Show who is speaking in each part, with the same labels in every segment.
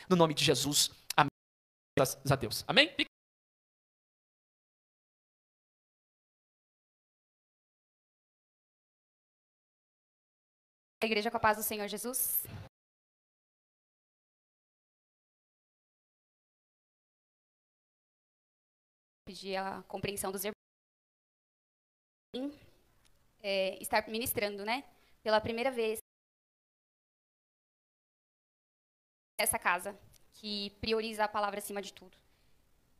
Speaker 1: no nome de Jesus. Amém. Graças a Deus. Amém?
Speaker 2: A igreja com a paz do Senhor Jesus. Pedir a compreensão dos irmãos. Estar ministrando, né? Pela primeira vez essa casa, que prioriza a palavra acima de tudo.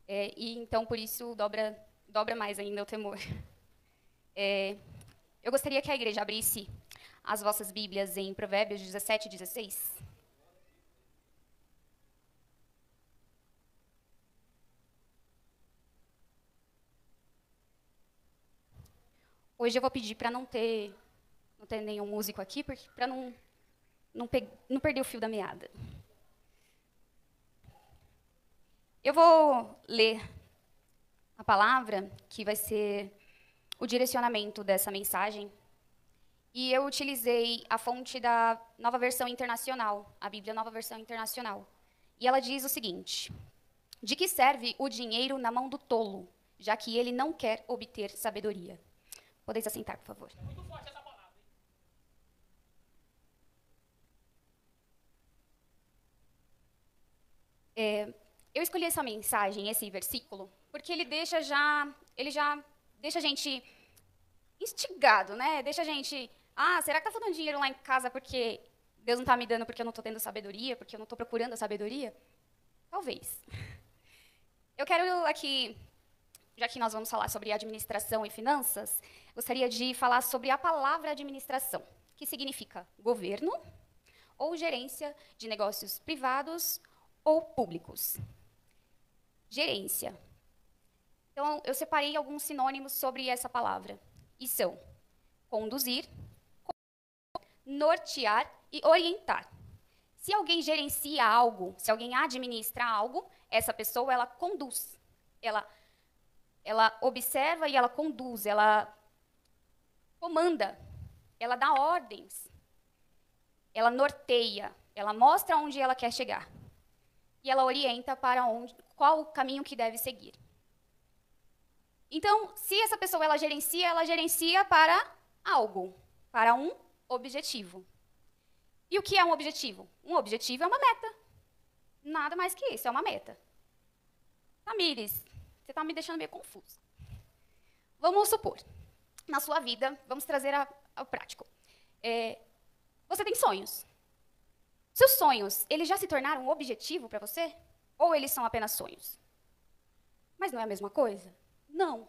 Speaker 2: E então, por isso, dobra mais ainda o temor. Eu gostaria que a igreja abrisse as vossas Bíblias em Provérbios 17, 16. Hoje eu vou pedir para não ter nenhum músico aqui, para não perder o fio da meada. Eu vou ler a palavra, que vai ser o direcionamento dessa mensagem. E eu utilizei a fonte da Nova Versão Internacional, a Bíblia Nova Versão Internacional. E ela diz o seguinte: de que serve o dinheiro na mão do tolo, já que ele não quer obter sabedoria? Podeis assentar, por favor. É muito forte essa palavra, hein? Eu escolhi essa mensagem, esse versículo, porque ele já deixa a gente instigado, né? Deixa a gente, será que tá faltando dinheiro lá em casa porque Deus não está me dando porque eu não estou tendo sabedoria, porque eu não estou procurando a sabedoria? Talvez. Eu quero aqui, já que nós vamos falar sobre administração e finanças, gostaria de falar sobre a palavra administração, que significa governo ou gerência de negócios privados ou públicos. Gerência. Então, eu separei alguns sinônimos sobre essa palavra. E são conduzir, nortear e orientar. Se alguém gerencia algo, se alguém administra algo, essa pessoa, ela conduz. Ela observa e ela conduz, ela comanda, ela dá ordens, ela norteia, ela mostra onde ela quer chegar. E ela orienta para qual o caminho que deve seguir. Então, se essa pessoa ela gerencia para algo, para um objetivo. E o que é um objetivo? Um objetivo é uma meta. Nada mais que isso, é uma meta. Tamires, você está me deixando meio confusa. Vamos supor, na sua vida, vamos trazer ao prático. Você tem sonhos. Seus sonhos, eles já se tornaram um objetivo para você? Ou eles são apenas sonhos? Mas não é a mesma coisa? Não.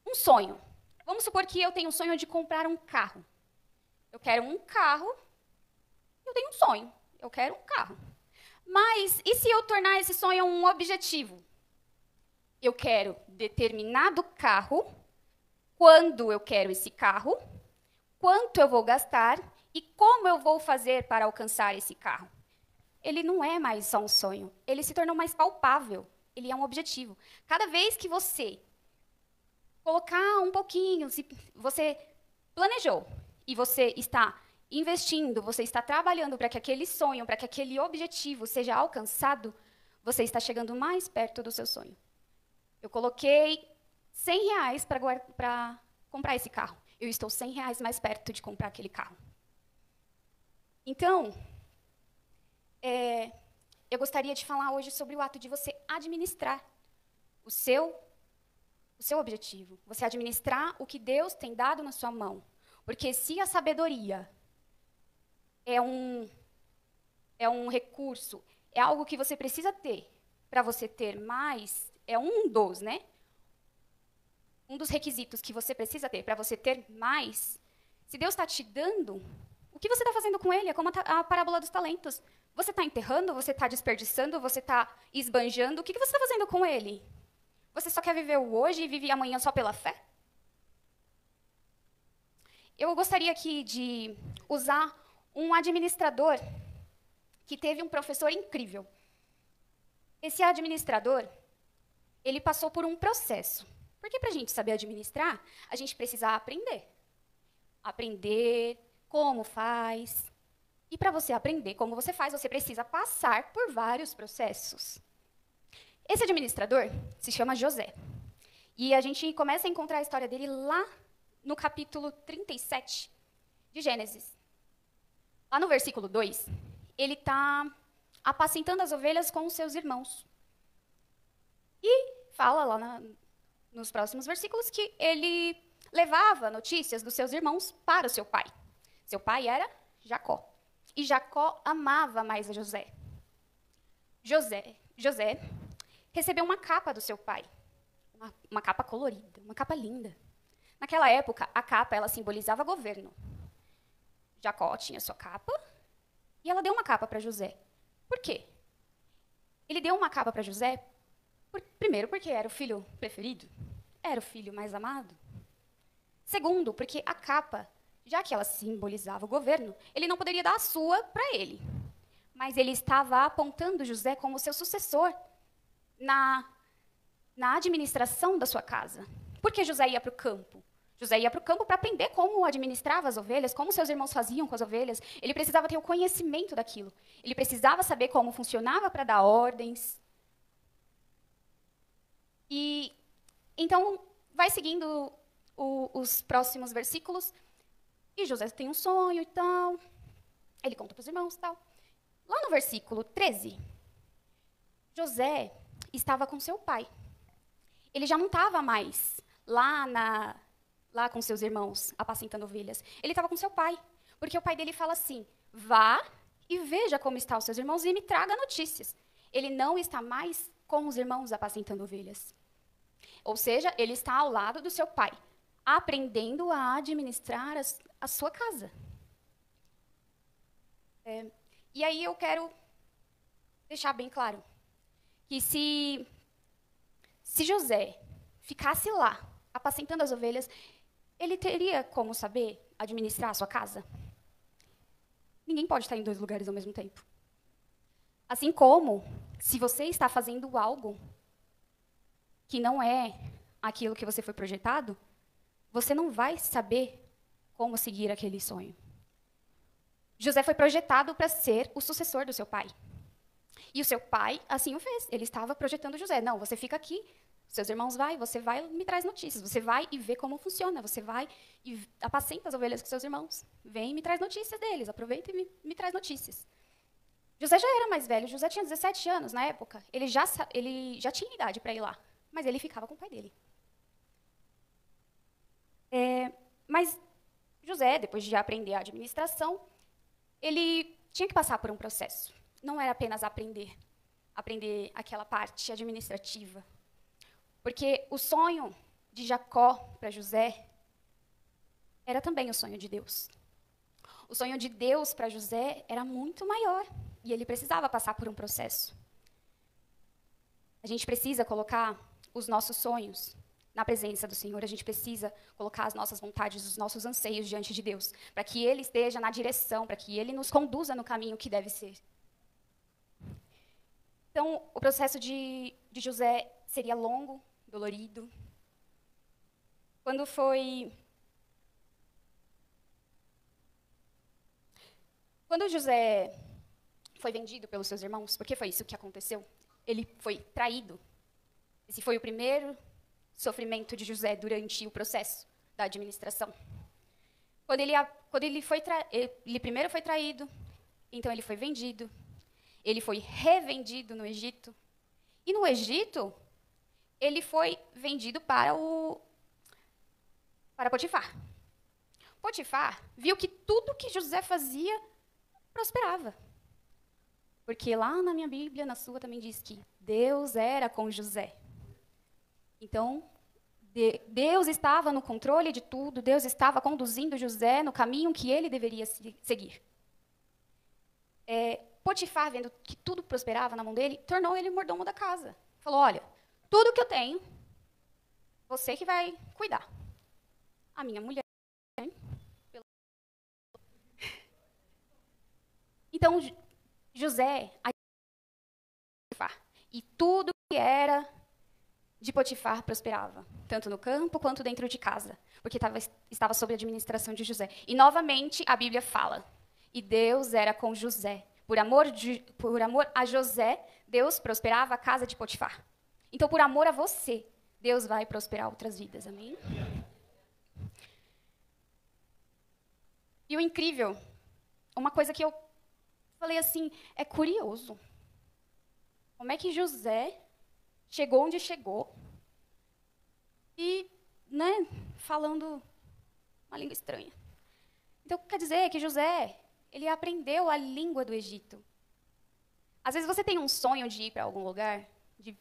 Speaker 2: Um sonho. Vamos supor que eu tenho um sonho de comprar um carro. Eu quero um carro, eu tenho um sonho. Eu quero um carro. Mas e se eu tornar esse sonho um objetivo? Eu quero determinado carro, quando eu quero esse carro, quanto eu vou gastar e como eu vou fazer para alcançar esse carro. Ele não é mais só um sonho, ele se tornou mais palpável, ele é um objetivo. Cada vez que você colocar um pouquinho, se você planejou e você está investindo, você está trabalhando para que aquele sonho, para que aquele objetivo seja alcançado, você está chegando mais perto do seu sonho. Eu coloquei R$100 para comprar esse carro. Eu estou R$100 mais perto de comprar aquele carro. Então, eu gostaria de falar hoje sobre o ato de você administrar o seu objetivo. Você administrar o que Deus tem dado na sua mão. Porque se a sabedoria é um recurso, é algo que você precisa ter para você ter mais, é um dos requisitos que você precisa ter para você ter mais. Se Deus está te dando, o que você está fazendo com ele? É como a parábola dos talentos. Você está enterrando, você está desperdiçando, você está esbanjando. O que você está fazendo com ele? Você só quer viver o hoje e vive amanhã só pela fé? Eu gostaria aqui de usar um administrador que teve um professor incrível. Esse administrador, ele passou por um processo. Porque para a gente saber administrar, a gente precisa aprender. Aprender como faz, E para você aprender como você faz, você precisa passar por vários processos. Esse administrador se chama José. E a gente começa a encontrar a história dele lá no capítulo 37 de Gênesis. Lá no versículo 2, ele está apacentando as ovelhas com os seus irmãos. E fala lá nos próximos versículos que ele levava notícias dos seus irmãos para o seu pai. Seu pai era Jacó. E Jacó amava mais a José. José recebeu uma capa do seu pai. Uma capa colorida, uma capa linda. Naquela época, a capa ela simbolizava governo. Jacó tinha sua capa e ela deu uma capa para José. Por quê? Ele deu uma capa para José, primeiro, porque era o filho preferido, era o filho mais amado. Segundo, porque a capa, já que ela simbolizava o governo, ele não poderia dar a sua para ele. Mas ele estava apontando José como seu sucessor na administração da sua casa. Por que José ia para o campo? José ia para o campo para aprender como administrava as ovelhas, como seus irmãos faziam com as ovelhas. Ele precisava ter o conhecimento daquilo. Ele precisava saber como funcionava para dar ordens. E então, vai seguindo os próximos versículos. E José tem um sonho e tal. Ele conta para os irmãos e tal. Lá no versículo 13, José estava com seu pai. Ele já não estava mais lá com seus irmãos, apacentando ovelhas. Ele estava com seu pai, porque o pai dele fala assim, vá e veja como estão os seus irmãos e me traga notícias. Ele não está mais com os irmãos apacentando ovelhas. Ou seja, ele está ao lado do seu pai, aprendendo a administrar a sua casa. E aí eu quero deixar bem claro que se José ficasse lá, apacentando as ovelhas, ele teria como saber administrar a sua casa? Ninguém pode estar em dois lugares ao mesmo tempo. Assim como, se você está fazendo algo que não é aquilo que você foi projetado, você não vai saber como seguir aquele sonho. José foi projetado para ser o sucessor do seu pai. E o seu pai assim o fez. Ele estava projetando José. Não, você fica aqui, seus irmãos você vai e me traz notícias. Você vai e vê como funciona. Você vai e apacenta as ovelhas com seus irmãos. Vem e me traz notícias deles. Aproveita e me traz notícias. José já era mais velho. José tinha 17 anos na época. Ele já tinha idade para ir lá. Mas ele ficava com o pai dele. Mas José, depois de aprender a administração, ele tinha que passar por um processo. Não era apenas aprender aquela parte administrativa. Porque o sonho de Jacó para José era também o sonho de Deus. O sonho de Deus para José era muito maior e ele precisava passar por um processo. A gente precisa colocar os nossos sonhos na presença do Senhor, a gente precisa colocar as nossas vontades, os nossos anseios diante de Deus, para que Ele esteja na direção, para que Ele nos conduza no caminho que deve ser. Então, o processo de José seria longo, dolorido. Quando José foi vendido pelos seus irmãos, porque foi isso que aconteceu, ele foi traído. Esse foi o primeiro sofrimento de José durante o processo da administração. Quando ele primeiro foi traído, então ele foi vendido, ele foi revendido no Egito, e no Egito ele foi vendido para Potifar. Potifar viu que tudo que José fazia prosperava. Porque lá na minha Bíblia, na sua também diz que Deus era com José. Então, Deus estava no controle de tudo, Deus estava conduzindo José no caminho que ele deveria seguir. Potifar, vendo que tudo prosperava na mão dele, tornou ele mordomo da casa. Falou, olha, tudo que eu tenho, você que vai cuidar. A minha mulher... Então, José... E tudo que era de Potifar prosperava, tanto no campo quanto dentro de casa, porque estava sob a administração de José. E, novamente, a Bíblia fala, E Deus era com José. Por amor a José, Deus prosperava a casa de Potifar. Então, por amor a você, Deus vai prosperar outras vidas, amém? E o incrível, uma coisa que eu falei assim, é curioso. Como é que José chegou onde chegou e, falando uma língua estranha. Então, quer dizer que José, ele aprendeu a língua do Egito. Às vezes você tem um sonho de ir para algum lugar,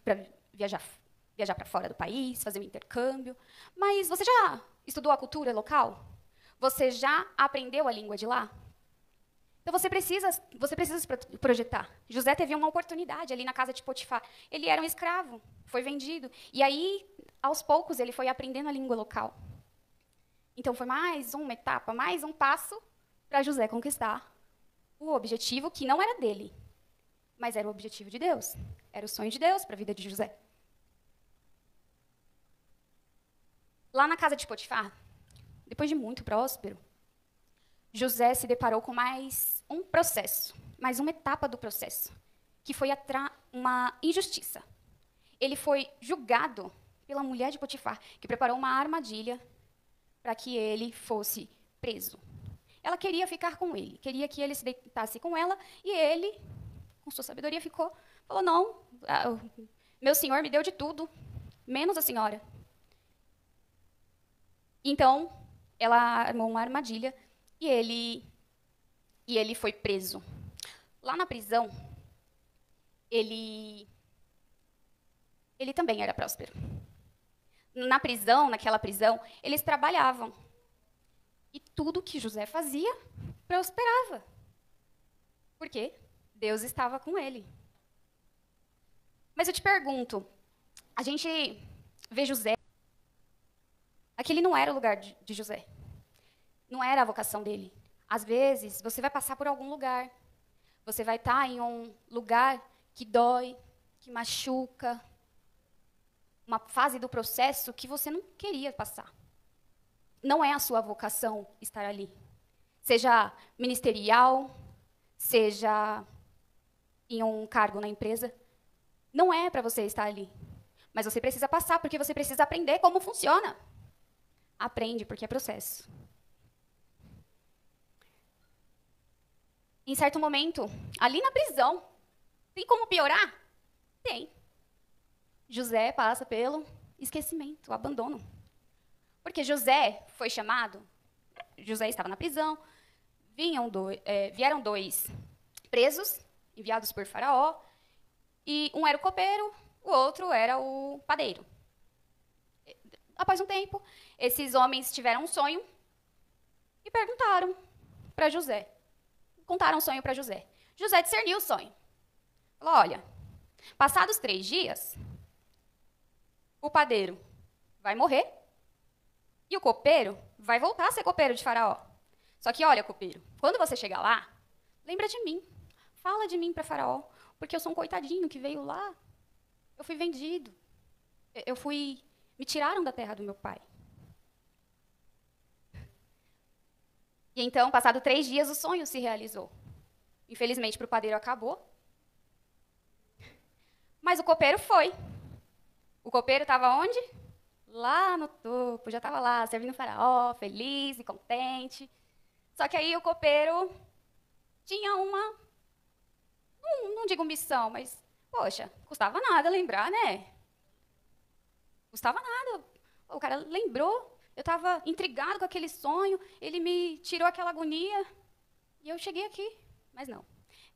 Speaker 2: para viajar para fora do país, fazer um intercâmbio, mas você já estudou a cultura local? Você já aprendeu a língua de lá? Então você precisa se projetar. José teve uma oportunidade ali na casa de Potifar. Ele era um escravo, foi vendido. E aí, aos poucos, ele foi aprendendo a língua local. Então foi mais uma etapa, mais um passo para José conquistar o objetivo que não era dele, mas era o objetivo de Deus. Era o sonho de Deus para a vida de José. Lá na casa de Potifar, depois de muito próspero, José se deparou com mais um processo, mais uma etapa do processo, que foi uma injustiça. Ele foi julgado pela mulher de Potifar, que preparou uma armadilha para que ele fosse preso. Ela queria ficar com ele, queria que ele se deitasse com ela, e ele, com sua sabedoria, falou, não, meu senhor me deu de tudo, menos a senhora. Então, ela armou uma armadilha e ele foi preso. Lá na prisão, ele também era próspero. Naquela prisão, eles trabalhavam. E tudo que José fazia, prosperava. Por quê? Deus estava com ele. Mas eu te pergunto, a gente vê José, aquele não era o lugar de José. Não era a vocação dele. Às vezes, você vai passar por algum lugar. Você vai estar em um lugar que dói, que machuca. Uma fase do processo que você não queria passar. Não é a sua vocação estar ali. Seja ministerial, seja em um cargo na empresa. Não é para você estar ali. Mas você precisa passar, porque você precisa aprender como funciona. Aprende, porque é processo. Em certo momento, ali na prisão, tem como piorar? Tem. José passa pelo esquecimento, o abandono. Porque José foi chamado, José estava na prisão, vieram dois presos, enviados por Faraó, e um era o copeiro, o outro era o padeiro. Após um tempo, esses homens tiveram um sonho e perguntaram para José. Contaram o sonho para José. José discerniu o sonho. Falou, olha, passados 3 dias, o padeiro vai morrer e o copeiro vai voltar a ser copeiro de Faraó. Só que, olha, copeiro, quando você chegar lá, lembra de mim. Fala de mim para Faraó, porque eu sou um coitadinho que veio lá. Eu fui vendido. Me tiraram da terra do meu pai. E então, passado 3 dias, o sonho se realizou. Infelizmente, para o padeiro acabou. Mas o copeiro foi. O copeiro estava onde? Lá no topo, já estava lá, servindo o Faraó, feliz e contente. Só que aí o copeiro tinha não digo missão, mas, poxa, custava nada lembrar, né? Custava nada. O cara lembrou. Eu estava intrigado com aquele sonho, ele me tirou aquela agonia e eu cheguei aqui. Mas não.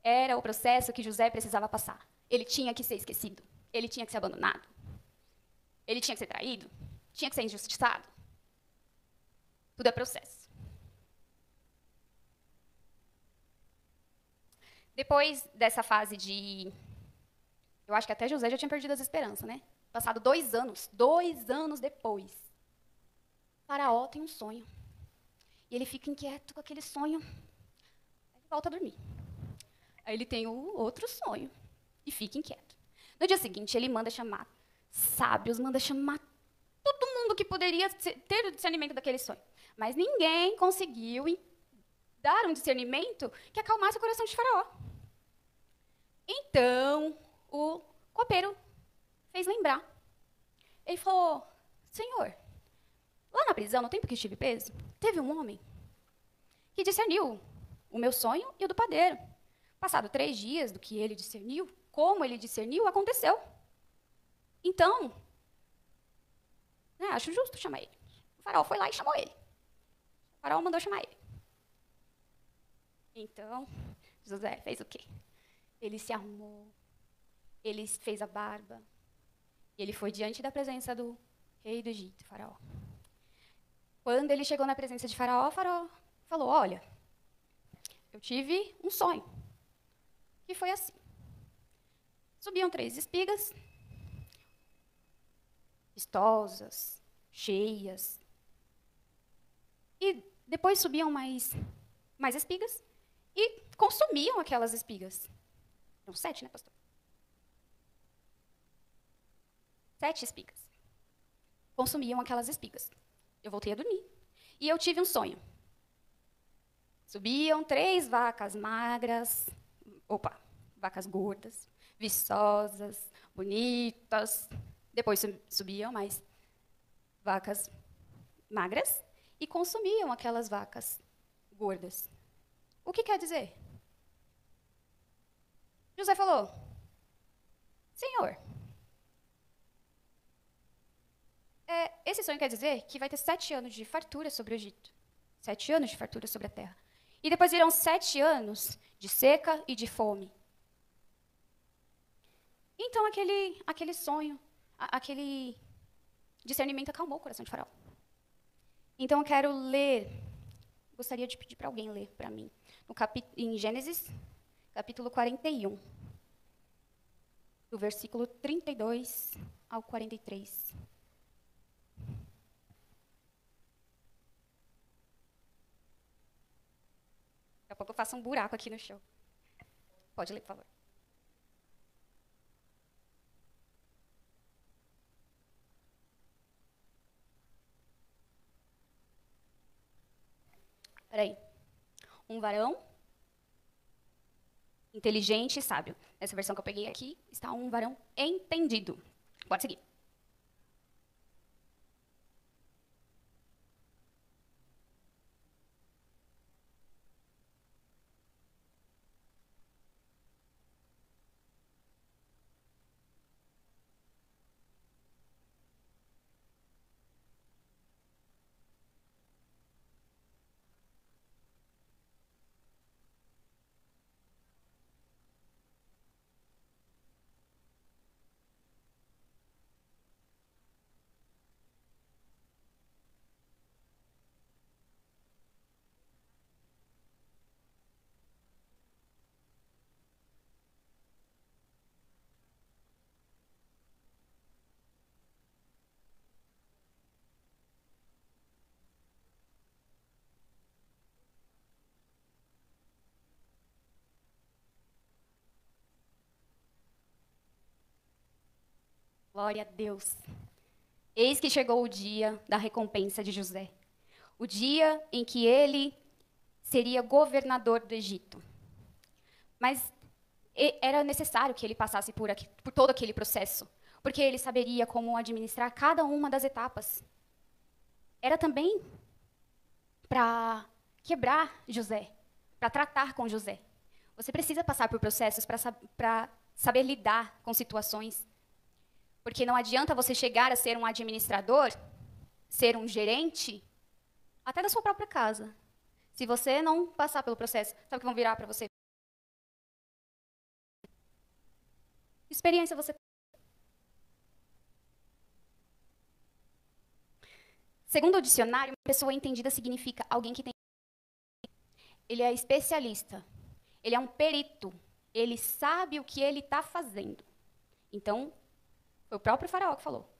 Speaker 2: Era o processo que José precisava passar. Ele tinha que ser esquecido. Ele tinha que ser abandonado. Ele tinha que ser traído. Tinha que ser injustiçado. Tudo é processo. Depois dessa fase de... Eu acho que até José já tinha perdido as esperanças, né? Passado 2 anos depois, Faraó tem um sonho. E ele fica inquieto com aquele sonho. Aí ele volta a dormir. Aí ele tem o outro sonho. E fica inquieto. No dia seguinte, ele manda chamar sábios, manda chamar todo mundo que poderia ter o discernimento daquele sonho. Mas ninguém conseguiu dar um discernimento que acalmasse o coração de Faraó. Então, o copeiro fez lembrar. Ele falou, Senhor, lá na prisão, no tempo que estive preso, teve um homem que discerniu o meu sonho e o do padeiro. Passado 3 dias do que ele discerniu, como ele discerniu, aconteceu. Então, acho justo chamar ele. O faraó foi lá e chamou ele. O faraó mandou chamar ele. Então, José fez o quê? Ele se arrumou, ele fez a barba, e ele foi diante da presença do rei do Egito, Faraó. Quando ele chegou na presença de Faraó, Faraó falou, olha, eu tive um sonho, que foi assim. Subiam 3 espigas, vistosas, cheias, e depois subiam mais espigas e consumiam aquelas espigas. Eram 7, né, pastor? 7 espigas. Consumiam aquelas espigas. Eu voltei a dormir. E eu tive um sonho. Subiam 3 vacas magras, vacas gordas, viçosas, bonitas. Depois subiam mais vacas magras e consumiam aquelas vacas gordas. O que quer dizer? José falou, Senhor, esse sonho quer dizer que vai ter 7 anos de fartura sobre o Egito. 7 anos de fartura sobre a terra. E depois virão 7 anos de seca e de fome. Então aquele sonho, aquele discernimento acalmou o coração de Faraó. Então eu quero ler, gostaria de pedir para alguém ler para mim, em Gênesis, capítulo 41, do versículo 32 ao 43. Daqui a pouco eu faço um buraco aqui no chão. Pode ler, por favor. Peraí. Um varão inteligente e sábio. Nessa versão que eu peguei aqui, está um varão entendido. Pode seguir. Glória a Deus. Eis que chegou o dia da recompensa de José. O dia em que ele seria governador do Egito. Mas era necessário que ele passasse por todo aquele processo, porque ele saberia como administrar cada uma das etapas. Era também para quebrar José, para tratar com José. Você precisa passar por processos para saber lidar com situações. Porque não adianta você chegar a ser um administrador, ser um gerente, até da sua própria casa. Se você não passar pelo processo, sabe o que vão virar para você? Experiência você. Segundo o dicionário, uma pessoa entendida significa alguém que tem. Ele é especialista. Ele é um perito. Ele sabe o que ele está fazendo. Então, foi o próprio faraó que falou.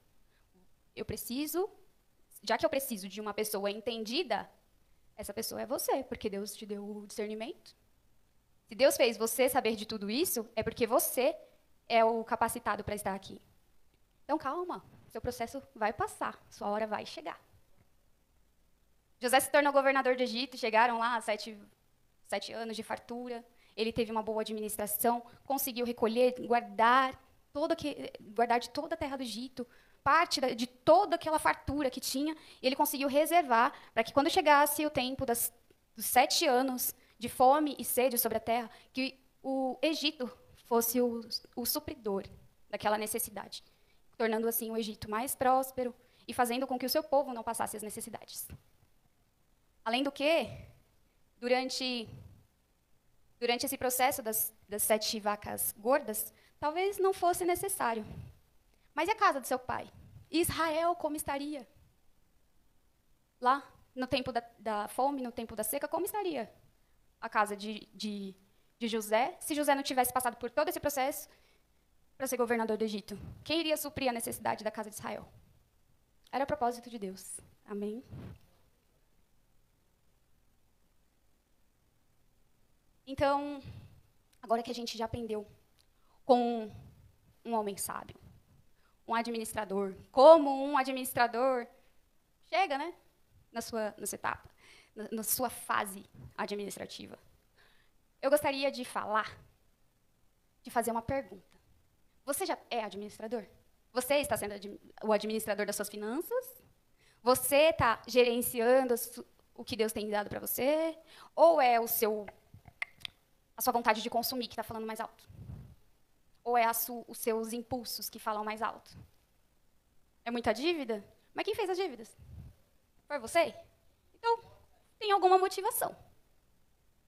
Speaker 2: Já que eu preciso de uma pessoa entendida, essa pessoa é você, porque Deus te deu o discernimento. Se Deus fez você saber de tudo isso, é porque você é o capacitado para estar aqui. Então, calma, seu processo vai passar, sua hora vai chegar. José se tornou governador do Egito, chegaram lá 7 7 anos de fartura, ele teve uma boa administração, conseguiu recolher, guardar de toda a terra do Egito, de toda aquela fartura que tinha, e ele conseguiu reservar para que quando chegasse o tempo dos 7 anos de fome e sede sobre a terra, que o Egito fosse o supridor daquela necessidade, tornando assim o Egito mais próspero e fazendo com que o seu povo não passasse as necessidades. Além do que, durante esse processo das 7 vacas gordas, talvez não fosse necessário. Mas e a casa do seu pai? Israel como estaria? Lá, no tempo da fome, no tempo da seca, como estaria a casa de José, se José não tivesse passado por todo esse processo para ser governador do Egito? Quem iria suprir a necessidade da casa de Israel? Era o propósito de Deus. Amém? Então, agora que a gente já aprendeu com um homem sábio, um administrador, como um administrador chega, né, na sua etapa, na sua fase administrativa, eu gostaria de fazer uma pergunta. Você já é administrador? Você está sendo o administrador das suas finanças? Você está gerenciando o que Deus tem dado para você? Ou é a sua vontade de consumir que está falando mais alto? Ou é os seus impulsos que falam mais alto? É muita dívida? Mas quem fez as dívidas? Foi você? Então, tem alguma motivação.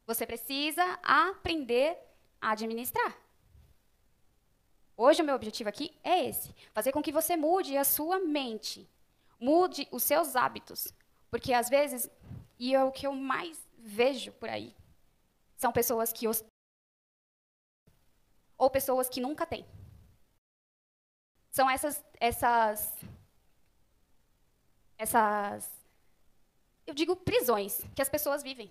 Speaker 2: Você precisa aprender a administrar. Hoje, o meu objetivo aqui é esse. Fazer com que você mude a sua mente. Mude os seus hábitos. Porque, às vezes, e é o que eu mais vejo por aí, são pessoas que ou pessoas que nunca têm. São eu digo, prisões que as pessoas vivem.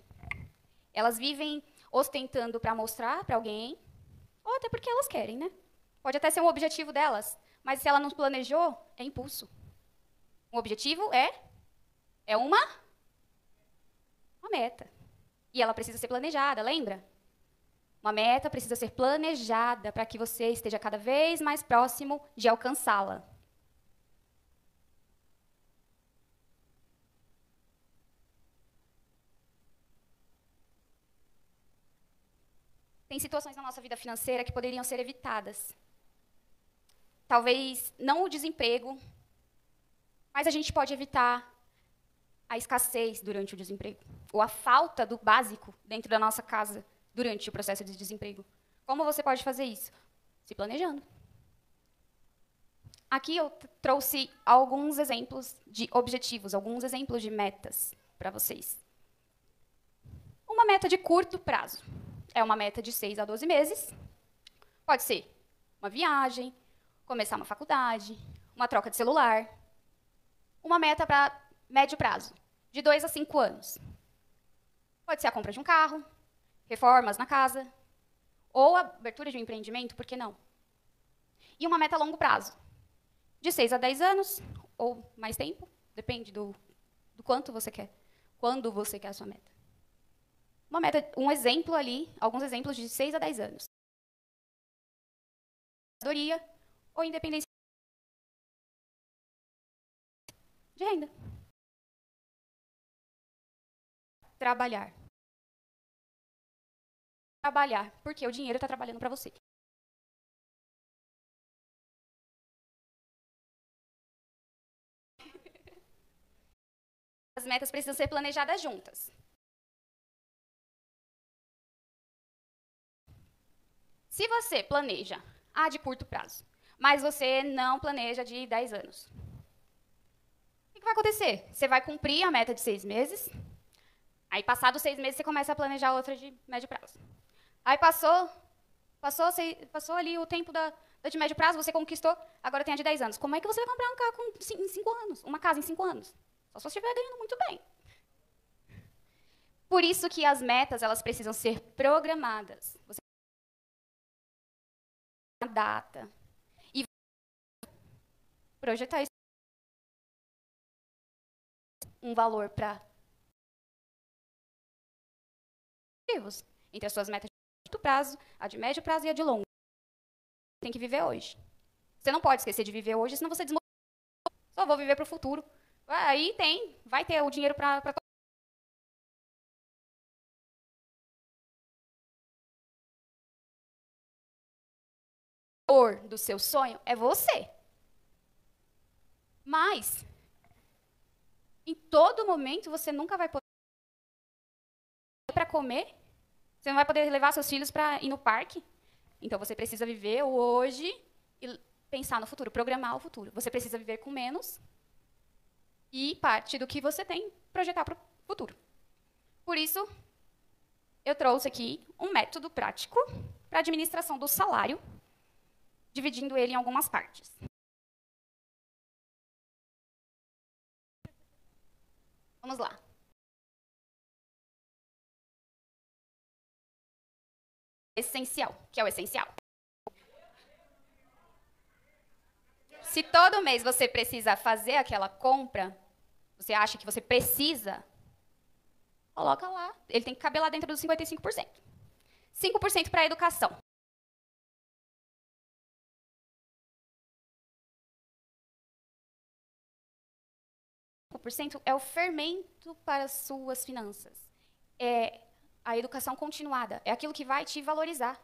Speaker 2: Elas vivem ostentando para mostrar para alguém, ou até porque elas querem, né? Pode até ser um objetivo delas, mas se ela não planejou, é impulso. Um objetivo é uma meta. E ela precisa ser planejada, lembra? Uma meta precisa ser planejada para que você esteja cada vez mais próximo de alcançá-la. Tem situações na nossa vida financeira que poderiam ser evitadas. Talvez não o desemprego, mas a gente pode evitar a escassez durante o desemprego, ou a falta do básico dentro da nossa casa durante o processo de desemprego. Como você pode fazer isso? Se planejando. Aqui eu trouxe alguns exemplos de objetivos, alguns exemplos de metas para vocês. Uma meta de curto prazo. É uma meta de 6 a 12 meses. Pode ser uma viagem, começar uma faculdade, uma troca de celular. Uma meta para médio prazo, de 2 a 5 anos. Pode ser a compra de um carro, reformas na casa, ou a abertura de um empreendimento, por que não? E uma meta a longo prazo, de 6 a 10 anos, ou mais tempo, depende do quanto você quer, quando você quer a sua meta. Uma meta, um exemplo ali, alguns exemplos de 6 a 10 anos. Ou independência de renda. Trabalhar, porque o dinheiro está trabalhando para você. As metas precisam ser planejadas juntas. Se você planeja de curto prazo, mas você não planeja de 10 anos, o que vai acontecer? Você vai cumprir a meta de 6 meses, aí passados 6 meses você começa a planejar outra de médio prazo. Aí passou ali o tempo da de médio prazo, você conquistou, agora tem a de 10 anos. Como é que você vai comprar um carro em 5 anos? Uma casa em 5 anos? Só se você estiver ganhando muito bem. Por isso que as metas, elas precisam ser programadas. Você tem uma data. E projetar isso. Um valor para entre as suas metas de curto prazo, a de médio prazo e a de longo. Tem que viver hoje. Você não pode esquecer de viver hoje, senão você desmotiva. Só vou viver para o futuro. Aí vai ter o dinheiro para do seu sonho é você. Mas, em todo momento, você nunca vai poder para comer. Você não vai poder levar seus filhos para ir no parque. Então, você precisa viver o hoje e pensar no futuro, programar o futuro. Você precisa viver com menos e parte do que você tem projetar para o futuro. Por isso, eu trouxe aqui um método prático para a administração do salário, dividindo ele em algumas partes. Vamos lá. Essencial, que é o essencial. Se todo mês você precisa fazer aquela compra, você acha que você precisa, coloca lá. Ele tem que caber lá dentro dos 55%. 5% para a educação. É o fermento para as suas finanças. É a educação continuada. É aquilo que vai te valorizar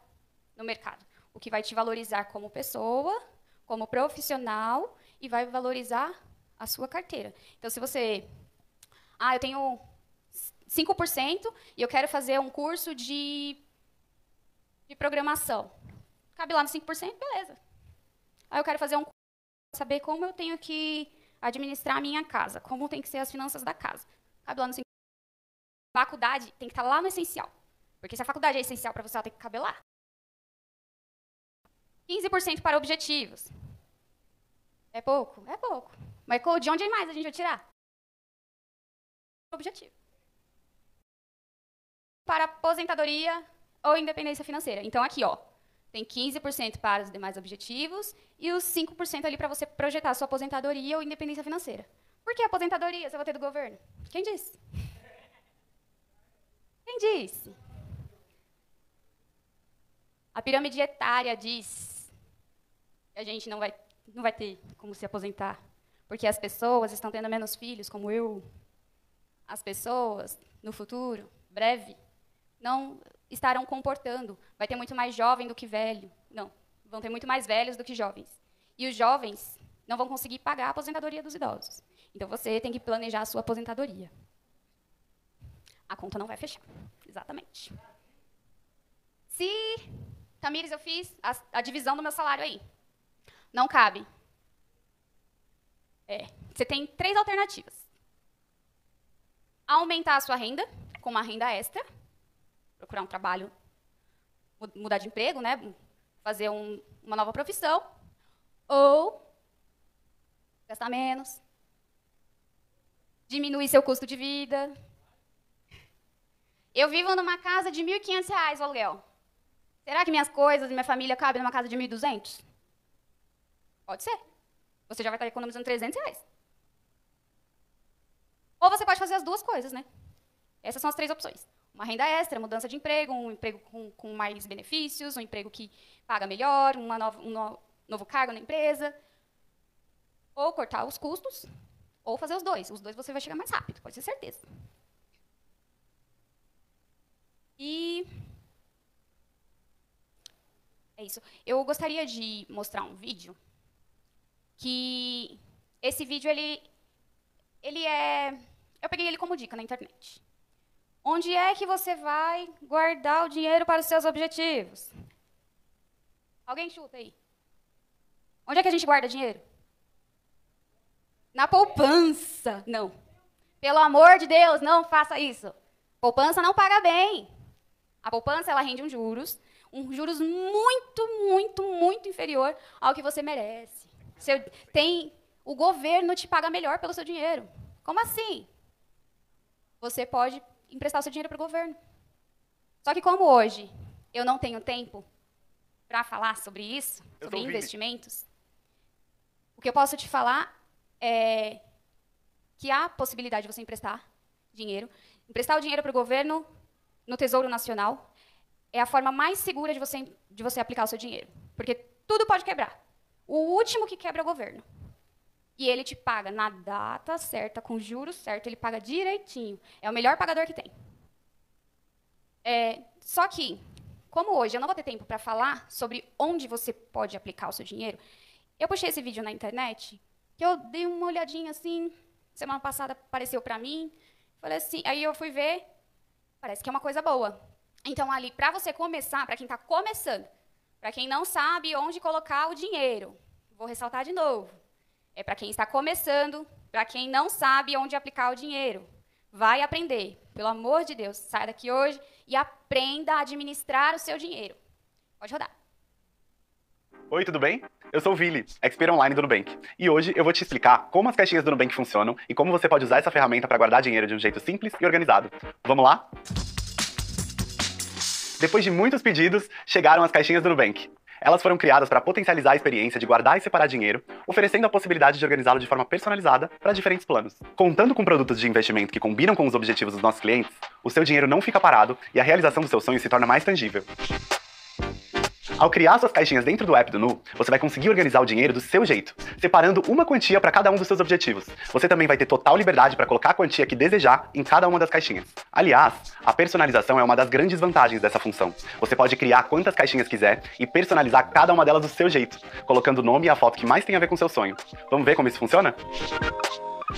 Speaker 2: no mercado. O que vai te valorizar como pessoa, como profissional e vai valorizar a sua carteira. Então, se você... eu tenho 5% e eu quero fazer um curso de programação. Cabe lá no 5%? Beleza. Aí eu quero fazer um curso para saber como eu tenho que administrar a minha casa, como tem que ser as finanças da casa. Cabe lá no 5%. Faculdade tem que estar lá no essencial. Porque se a faculdade é essencial para você, ela tem que caber lá. 15% para objetivos. É pouco? É pouco. Mas de onde mais a gente vai tirar? Objetivo. Para aposentadoria ou independência financeira. Então, aqui, ó, tem 15% para os demais objetivos e os 5% ali para você projetar a sua aposentadoria ou independência financeira. Por que aposentadoria você vai ter do governo? Quem disse? Quem disse? A pirâmide etária diz que a gente não vai ter como se aposentar, porque as pessoas estão tendo menos filhos, como eu. As pessoas, no futuro, breve, não estarão comportando. Vai ter muito mais jovem do que velho. Não, vão ter muito mais velhos do que jovens. E os jovens não vão conseguir pagar a aposentadoria dos idosos. Então, você tem que planejar a sua aposentadoria. A conta não vai fechar. Exatamente. Se, Tamires, eu fiz a divisão do meu salário aí. Não cabe. Você tem 3 alternativas. Aumentar a sua renda com uma renda extra. Procurar um trabalho, mudar de emprego, né? Fazer uma nova profissão. Ou gastar menos. Diminuir seu custo de vida. Eu vivo numa casa de R$ 1.500 o aluguel. Será que minhas coisas e minha família cabem numa casa de 1.200? Pode ser. Você já vai estar economizando R$ 300. Ou você pode fazer as duas coisas, né? Essas são as 3 opções. Uma renda extra, mudança de emprego, um emprego com mais benefícios, um emprego que paga melhor, um novo cargo na empresa. Ou cortar os custos, ou fazer os dois. Os dois você vai chegar mais rápido, pode ter certeza. E é isso. Eu gostaria de mostrar um vídeo que esse vídeo ele é, eu peguei ele como dica na internet. Onde é que você vai guardar o dinheiro para os seus objetivos? Alguém chuta aí? Onde é que a gente guarda dinheiro? Na poupança. Não. Pelo amor de Deus, não faça isso. Poupança não paga bem. A poupança, ela rende um juros muito, muito, muito inferior ao que você merece. O governo te paga melhor pelo seu dinheiro. Como assim? Você pode emprestar o seu dinheiro para o governo. Só que como hoje eu não tenho tempo para falar sobre isso, sobre investimentos, o que eu posso te falar é que há possibilidade de você emprestar dinheiro. Emprestar o dinheiro para o governo no Tesouro Nacional, é a forma mais segura de você aplicar o seu dinheiro. Porque tudo pode quebrar. O último que quebra é o governo. E ele te paga na data certa, com juros certo, ele paga direitinho. É o melhor pagador que tem. Só que, como hoje eu não vou ter tempo para falar sobre onde você pode aplicar o seu dinheiro, eu puxei esse vídeo na internet, que eu dei uma olhadinha assim, semana passada apareceu para mim, falei assim, aí eu fui ver, parece que é uma coisa boa. Então, ali, para você começar, para quem está começando, para quem não sabe onde colocar o dinheiro, vou ressaltar de novo, é para quem está começando, para quem não sabe onde aplicar o dinheiro. Vai aprender, pelo amor de Deus, sai daqui hoje e aprenda a administrar o seu dinheiro. Pode rodar.
Speaker 3: Oi, tudo bem? Eu sou o Vili, expert online do Nubank. E hoje eu vou te explicar como as caixinhas do Nubank funcionam e como você pode usar essa ferramenta para guardar dinheiro de um jeito simples e organizado. Vamos lá? Depois de muitos pedidos, chegaram as caixinhas do Nubank. Elas foram criadas para potencializar a experiência de guardar e separar dinheiro, oferecendo a possibilidade de organizá-lo de forma personalizada para diferentes planos. Contando com produtos de investimento que combinam com os objetivos dos nossos clientes, o seu dinheiro não fica parado e a realização dos seus sonhos se torna mais tangível. Ao criar suas caixinhas dentro do app do Nu, você vai conseguir organizar o dinheiro do seu jeito, separando uma quantia para cada um dos seus objetivos. Você também vai ter total liberdade para colocar a quantia que desejar em cada uma das caixinhas. Aliás, a personalização é uma das grandes vantagens dessa função. Você pode criar quantas caixinhas quiser e personalizar cada uma delas do seu jeito, colocando o nome e a foto que mais tem a ver com o seu sonho. Vamos ver como isso funciona?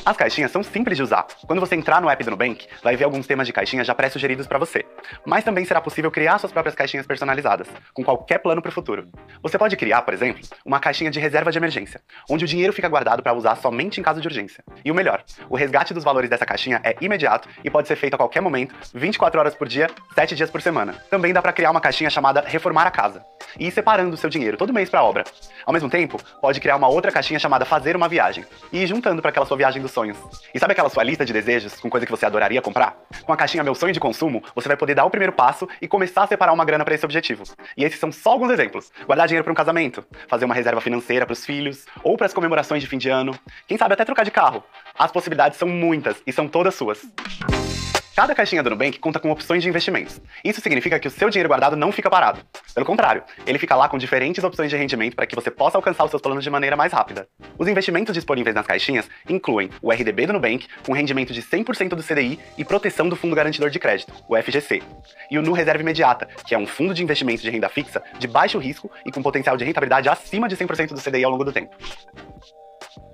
Speaker 3: As caixinhas são simples de usar. Quando você entrar no app do Nubank, vai ver alguns temas de caixinhas já pré-sugeridos para você. Mas também será possível criar suas próprias caixinhas personalizadas, com qualquer plano para o futuro. Você pode criar, por exemplo, uma caixinha de reserva de emergência, onde o dinheiro fica guardado para usar somente em caso de urgência. E o melhor, o resgate dos valores dessa caixinha é imediato e pode ser feito a qualquer momento, 24 horas por dia, 7 dias por semana. Também dá para criar uma caixinha chamada Reformar a Casa, e ir separando o seu dinheiro todo mês para a obra. Ao mesmo tempo, pode criar uma outra caixinha chamada Fazer uma Viagem, e ir juntando para aquela sua viagem dos sonhos. E sabe aquela sua lista de desejos com coisa que você adoraria comprar? Com a caixinha Meu Sonho de Consumo, você vai poder dar o primeiro passo e começar a separar uma grana para esse objetivo. E esses são só alguns exemplos. Guardar dinheiro para um casamento, fazer uma reserva financeira para os filhos, ou para as comemorações de fim de ano. Quem sabe até trocar de carro. As possibilidades são muitas e são todas suas. Cada caixinha do Nubank conta com opções de investimentos. Isso significa que o seu dinheiro guardado não fica parado. Pelo contrário, ele fica lá com diferentes opções de rendimento para que você possa alcançar os seus planos de maneira mais rápida. Os investimentos disponíveis nas caixinhas incluem o RDB do Nubank, com rendimento de 100% do CDI e proteção do Fundo Garantidor de Crédito, o FGC. E o Nu Reserva Imediata, que é um fundo de investimento de renda fixa de baixo risco e com potencial de rentabilidade acima de 100% do CDI ao longo do tempo.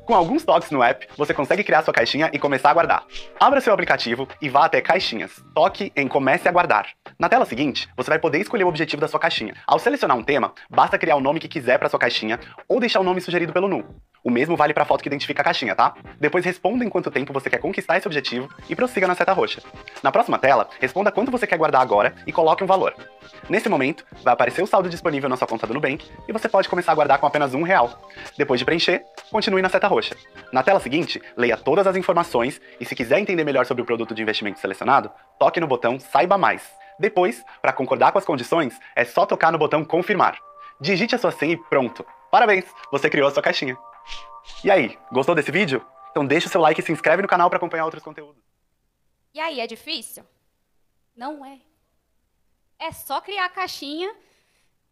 Speaker 3: Com alguns toques no app, você consegue criar sua caixinha e começar a guardar. Abra seu aplicativo e vá até Caixinhas. Toque em Comece a Guardar. Na tela seguinte, você vai poder escolher o objetivo da sua caixinha. Ao selecionar um tema, basta criar o nome que quiser para sua caixinha ou deixar o nome sugerido pelo Nu. O mesmo vale para a foto que identifica a caixinha, tá? Depois responda em quanto tempo você quer conquistar esse objetivo e prossiga na seta roxa. Na próxima tela, responda quanto você quer guardar agora e coloque um valor. Nesse momento, vai aparecer o saldo disponível na sua conta do Nubank e você pode começar a guardar com apenas R$1. Depois de preencher, continue na seta roxa. Na tela seguinte, leia todas as informações e se quiser entender melhor sobre o produto de investimento selecionado, toque no botão Saiba Mais. Depois, para concordar com as condições, é só tocar no botão Confirmar. Digite a sua senha e pronto! Parabéns! Você criou a sua caixinha. E aí, gostou desse vídeo? Então deixa o seu like e se inscreve no canal para acompanhar outros conteúdos.
Speaker 2: E aí, é difícil? Não é. É só criar a caixinha,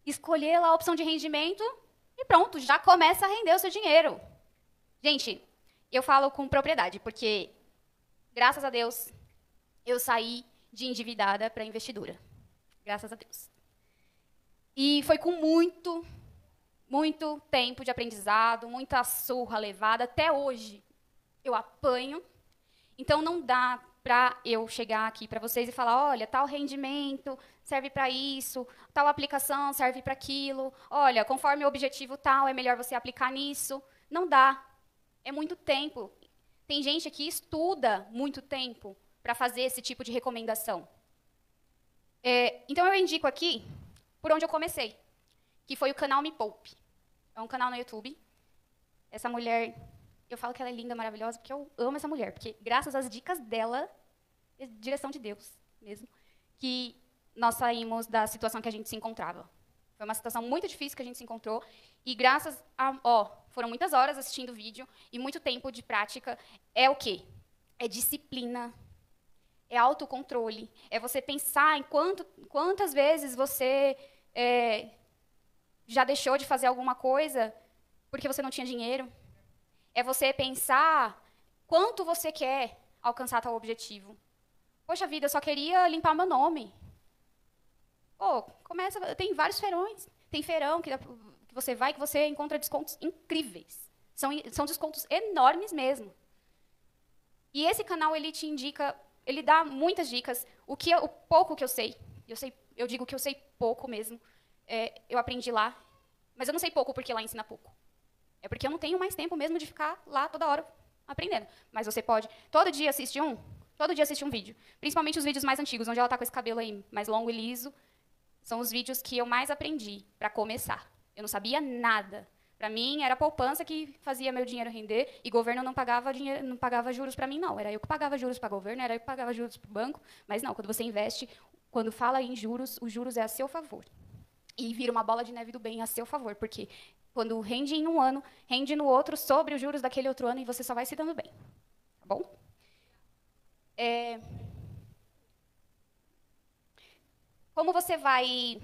Speaker 2: escolher lá a opção de rendimento e pronto, já começa a render o seu dinheiro. Gente, eu falo com propriedade, porque, graças a Deus, eu saí de endividada para investidora. Graças a Deus. E foi com muito tempo de aprendizado, muita surra levada. Até hoje, eu apanho. Então, não dá para eu chegar aqui para vocês e falar, olha, tal rendimento serve para isso, tal aplicação serve para aquilo, olha, conforme o objetivo tal, é melhor você aplicar nisso. Não dá. É muito tempo. Tem gente que estuda muito tempo para fazer esse tipo de recomendação. Então, eu indico aqui por onde eu comecei, que foi o canal Me Poupe. É um canal no YouTube. Essa mulher, eu falo que ela é linda, maravilhosa, porque eu amo essa mulher, porque graças às dicas dela, é direção de Deus mesmo, que nós saímos da situação que a gente se encontrava. Foi uma situação muito difícil que a gente se encontrou, e graças a... foram muitas horas assistindo o vídeo, e muito tempo de prática. É o quê? É disciplina, É autocontrole. É você pensar em quantas vezes você já deixou de fazer alguma coisa porque você não tinha dinheiro. É você pensar quanto você quer alcançar tal objetivo. Poxa vida, eu só queria limpar meu nome. Pô, tem vários feirões. Tem feirão que você vai que você encontra descontos incríveis. São descontos enormes mesmo. E esse canal, ele te indica, ele dá muitas dicas. O pouco que eu sei, eu digo que eu sei pouco mesmo, eu aprendi lá, mas eu não sei pouco porque lá ensina pouco. É porque eu não tenho mais tempo mesmo de ficar lá toda hora aprendendo. Mas você pode todo dia assistir um vídeo. Principalmente os vídeos mais antigos, onde ela está com esse cabelo aí mais longo e liso. São os vídeos que eu mais aprendi para começar. Eu não sabia nada. Para mim, era a poupança que fazia meu dinheiro render e o governo não pagava juros para mim, não. Era eu que pagava juros para o governo, era eu que pagava juros para o banco. Mas não, quando você investe, quando fala em juros, os juros é a seu favor. E vira uma bola de neve do bem a seu favor, porque quando rende em um ano, rende no outro sobre os juros daquele outro ano e você só vai se dando bem. Tá bom? Como você vai...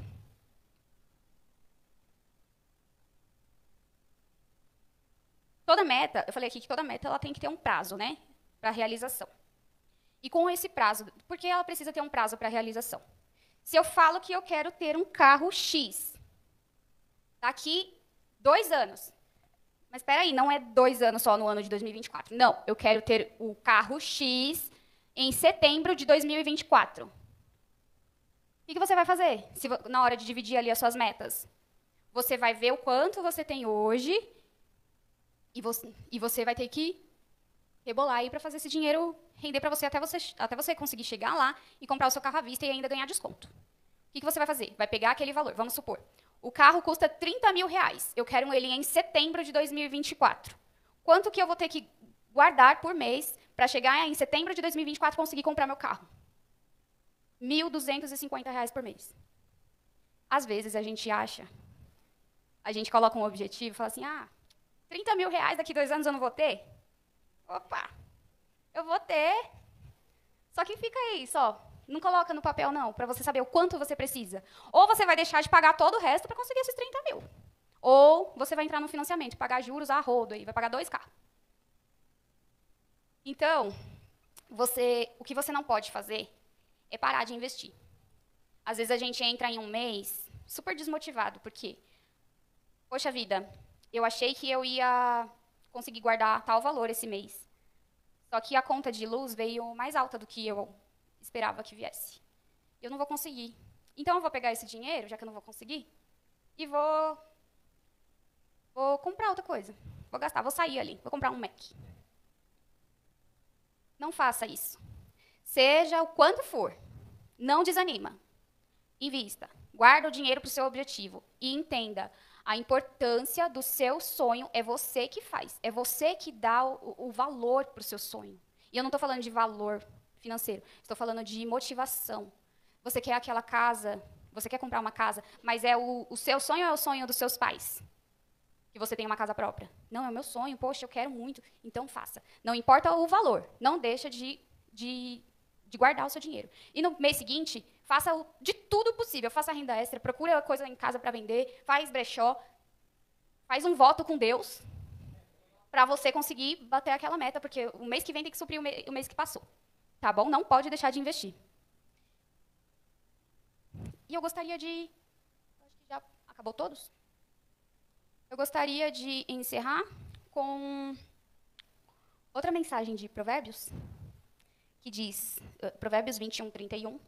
Speaker 2: Toda meta, eu falei aqui que toda meta ela tem que ter um prazo, né, para realização. E com esse prazo, por que ela precisa ter um prazo para realização? Se eu falo que eu quero ter um carro X, daqui 2 anos. Mas espera aí, não é 2 anos só no ano de 2024. Não, eu quero ter o carro X em setembro de 2024. O que você vai fazer na hora de dividir ali as suas metas? Você vai ver o quanto você tem hoje e você vai ter que rebolar aí para fazer esse dinheiro render para você até você conseguir chegar lá e comprar o seu carro à vista e ainda ganhar desconto. O que você vai fazer? Vai pegar aquele valor, vamos supor. O carro custa R$30 mil. Eu quero ele em setembro de 2024. Quanto que eu vou ter que guardar por mês para chegar em setembro de 2024 e conseguir comprar meu carro? R$1.250 por mês. Às vezes a gente coloca um objetivo e fala assim, R$30 mil daqui 2 anos eu não vou ter? Opa, eu vou ter. Só que fica aí, não coloca no papel não, para você saber o quanto você precisa. Ou você vai deixar de pagar todo o resto para conseguir esses 30 mil. Ou você vai entrar no financiamento, pagar juros a rodo, aí vai pagar 2 carros. Então, o que você não pode fazer é parar de investir. Às vezes a gente entra em um mês super desmotivado, porque, poxa vida, eu achei que eu ia conseguir guardar tal valor esse mês. Só que a conta de luz veio mais alta do que eu esperava que viesse. Eu não vou conseguir. Então eu vou pegar esse dinheiro, já que eu não vou conseguir, e vou comprar outra coisa. Vou gastar, vou sair ali, vou comprar um Mac. Não faça isso. Seja o quanto for. Não desanima. Invista. Guarda o dinheiro para o seu objetivo. E entenda, a importância do seu sonho é você que faz. É você que dá o valor para o seu sonho. E eu não estou falando de valor financeiro. Estou falando de motivação. Você quer aquela casa, você quer comprar uma casa, mas é o seu sonho ou é o sonho dos seus pais? Que você tenha uma casa própria. Não, é o meu sonho, poxa, eu quero muito. Então faça. Não importa o valor. Não deixa de guardar o seu dinheiro. E no mês seguinte, faça de tudo possível. Faça renda extra, procure coisa em casa para vender, faz brechó, faz um voto com Deus para você conseguir bater aquela meta, porque o mês que vem tem que suprir o mês que passou. Tá bom? Não pode deixar de investir. E eu gostaria de... Acho que já acabou todos? Eu gostaria de encerrar com outra mensagem de Provérbios, que diz, Provérbios 21:31,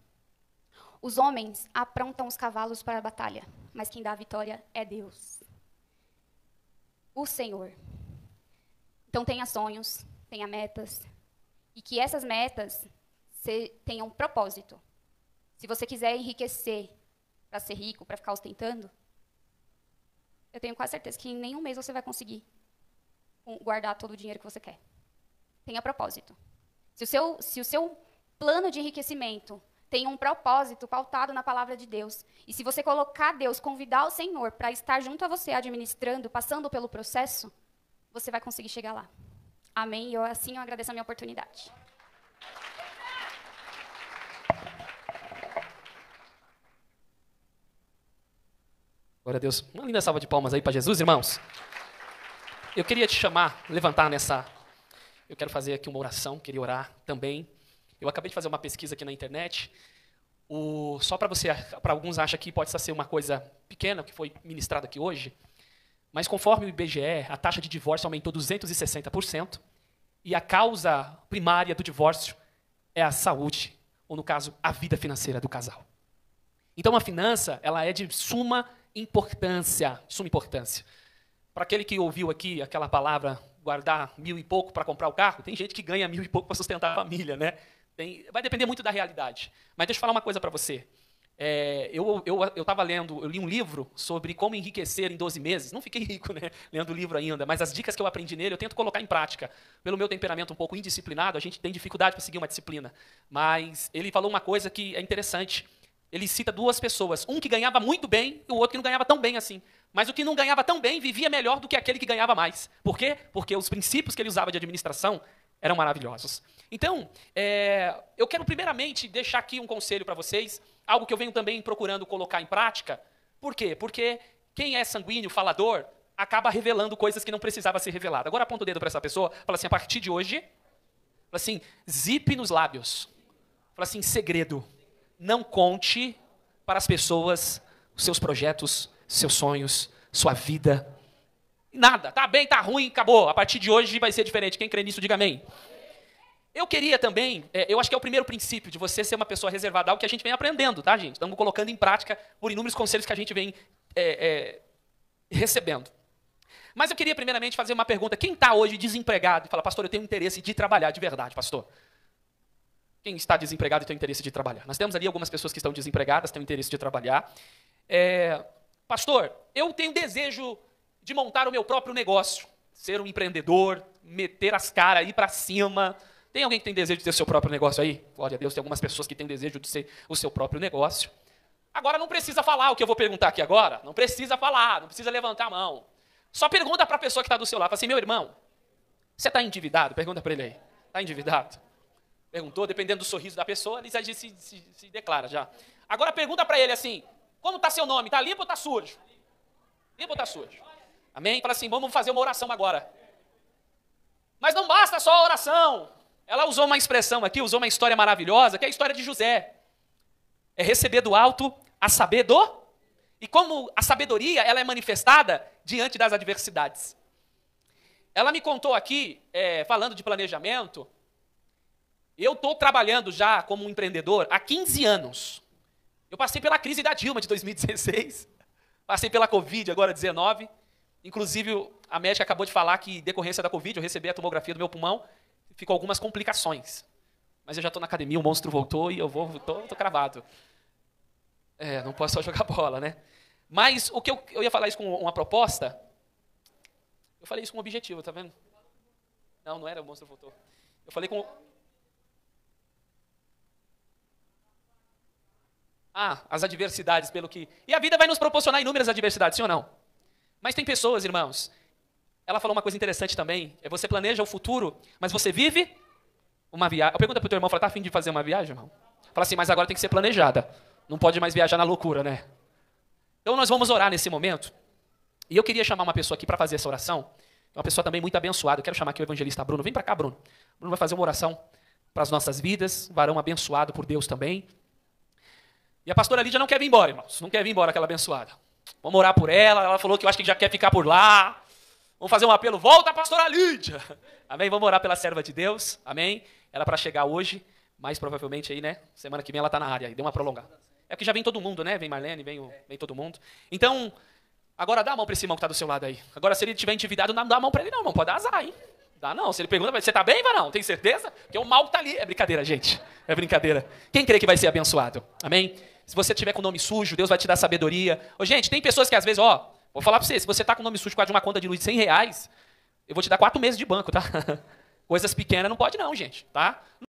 Speaker 2: os homens aprontam os cavalos para a batalha, mas quem dá a vitória é Deus, o Senhor. Então tenha sonhos, tenha metas, e que essas metas tenham propósito. Se você quiser enriquecer para ser rico, para ficar ostentando, eu tenho quase certeza que em nenhum mês você vai conseguir guardar todo o dinheiro que você quer. Tenha propósito. Se o seu plano de enriquecimento tem um propósito pautado na palavra de Deus, e se você colocar Deus, convidar o Senhor para estar junto a você, administrando, passando pelo processo, você vai conseguir chegar lá. Amém? E assim eu agradeço a minha oportunidade.
Speaker 1: Glória a Deus. Uma linda salva de palmas aí para Jesus, irmãos. Eu queria te chamar, levantar nessa... Eu quero fazer aqui uma oração, queria orar também. Eu acabei de fazer uma pesquisa aqui na internet. Só para alguns acham que pode ser uma coisa pequena, que foi ministrado aqui hoje, mas conforme o IBGE, a taxa de divórcio aumentou 260%, e a causa primária do divórcio é a saúde, ou no caso, a vida financeira do casal. Então a finança, ela é de suma importância. Para aquele que ouviu aqui aquela palavra, guardar 1.000 e pouco para comprar o carro, tem gente que ganha 1.000 e pouco para sustentar a família, né? Vai depender muito da realidade. Mas deixa eu falar uma coisa para você. Eu li um livro sobre como enriquecer em 12 meses. Não fiquei rico, né, lendo o livro ainda, mas as dicas que eu aprendi nele eu tento colocar em prática. Pelo meu temperamento um pouco indisciplinado, a gente tem dificuldade para seguir uma disciplina. Mas ele falou uma coisa que é interessante. Ele cita duas pessoas, um que ganhava muito bem e o outro que não ganhava tão bem assim. Mas o que não ganhava tão bem vivia melhor do que aquele que ganhava mais. Por quê? Porque os princípios que ele usava de administração eram maravilhosos. Então, eu quero primeiramente deixar aqui um conselho para vocês, algo que eu venho também procurando colocar em prática. Por quê? Porque quem é sanguíneo, falador, acaba revelando coisas que não precisava ser revelada. Agora aponta o dedo para essa pessoa, fala assim, a partir de hoje, fala assim, zip nos lábios. Fala assim, segredo. Não conte para as pessoas os seus projetos, seus sonhos, sua vida. Nada, tá bem, tá ruim, acabou. A partir de hoje vai ser diferente. Quem crê nisso, diga amém. Eu queria também, eu acho que é o primeiro princípio de você ser uma pessoa reservada, algo que a gente vem aprendendo, tá, gente? Estamos colocando em prática por inúmeros conselhos que a gente vem recebendo. Mas eu queria primeiramente fazer uma pergunta. Quem está hoje desempregado e fala, pastor, eu tenho interesse de trabalhar de verdade, pastor? Quem está desempregado e tem interesse de trabalhar? Nós temos ali algumas pessoas que estão desempregadas, têm interesse de trabalhar. Pastor, eu tenho desejo de montar o meu próprio negócio, ser um empreendedor, meter as caras, ir para cima. Tem alguém que tem desejo de ter o seu próprio negócio aí? Glória a Deus, tem algumas pessoas que têm desejo de ser o seu próprio negócio. Agora não precisa falar o que eu vou perguntar aqui agora. Não precisa falar, não precisa levantar a mão. Só pergunta para a pessoa que está do seu lado. Fala assim, meu irmão, você está endividado? Pergunta para ele aí. Está endividado? Perguntou, dependendo do sorriso da pessoa, ele já se declara já. Agora pergunta para ele assim, como está seu nome? Está limpo ou está sujo? Limpo ou está sujo? Amém? Fala assim, vamos fazer uma oração agora. Mas não basta só a oração. Ela usou uma expressão aqui, usou uma história maravilhosa, que é a história de José. É receber do alto a saber do... E como a sabedoria ela é manifestada diante das adversidades. Ela me contou aqui, falando de planejamento, eu estou trabalhando já como um empreendedor há 15 anos. Eu passei pela crise da Dilma de 2016, passei pela Covid agora 19. Inclusive, a médica acabou de falar que, decorrência da Covid, eu recebi a tomografia do meu pulmão, ficou algumas complicações. Mas eu já estou na academia, o monstro voltou e eu estou cravado. Não posso só jogar bola, né? Mas o que eu ia falar isso com uma proposta, eu falei isso com um objetivo, tá vendo? Não era, o monstro voltou. Eu falei com... as adversidades, pelo que... E a vida vai nos proporcionar inúmeras adversidades, sim ou não? Mas tem pessoas, irmãos, ela falou uma coisa interessante também, você planeja o futuro, mas você vive uma viagem. Pergunta para o teu irmão, fala, tá a fim de fazer uma viagem, irmão? Fala assim, mas agora tem que ser planejada. Não pode mais viajar na loucura, né? Então nós vamos orar nesse momento. E eu queria chamar uma pessoa aqui para fazer essa oração. Uma pessoa também muito abençoada. Eu quero chamar aqui o evangelista Bruno. Vem para cá, Bruno. Bruno vai fazer uma oração para as nossas vidas. Varão abençoado por Deus também. E a pastora Lídia não quer vir embora, irmãos. Não quer vir embora, aquela abençoada. Vamos orar por ela. Ela falou que eu acho que já quer ficar por lá. Vamos fazer um apelo. Volta, pastora Lídia. Amém? Vamos orar pela serva de Deus. Amém? Ela para chegar hoje, mais provavelmente aí, né? Semana que vem ela está na área. Deu uma prolongada. É que já vem todo mundo, né? Vem Marlene, vem todo mundo. Então, agora dá a mão para esse irmão que está do seu lado aí. Agora, se ele estiver endividado, não dá a mão para ele não, irmão. Pode dar azar, hein? Dá não. Se ele pergunta, você está bem, Varão? Tem certeza? Porque o mal está ali. É brincadeira, gente. É brincadeira. Quem crê que vai ser abençoado? Amém? Se você tiver com o nome sujo, Deus vai te dar sabedoria. Gente, tem pessoas que às vezes, vou falar para você, se você está com o nome sujo por causa de uma conta de luz de R$100, eu vou te dar 4 meses de banco, tá? Coisas pequenas não pode não, gente, tá?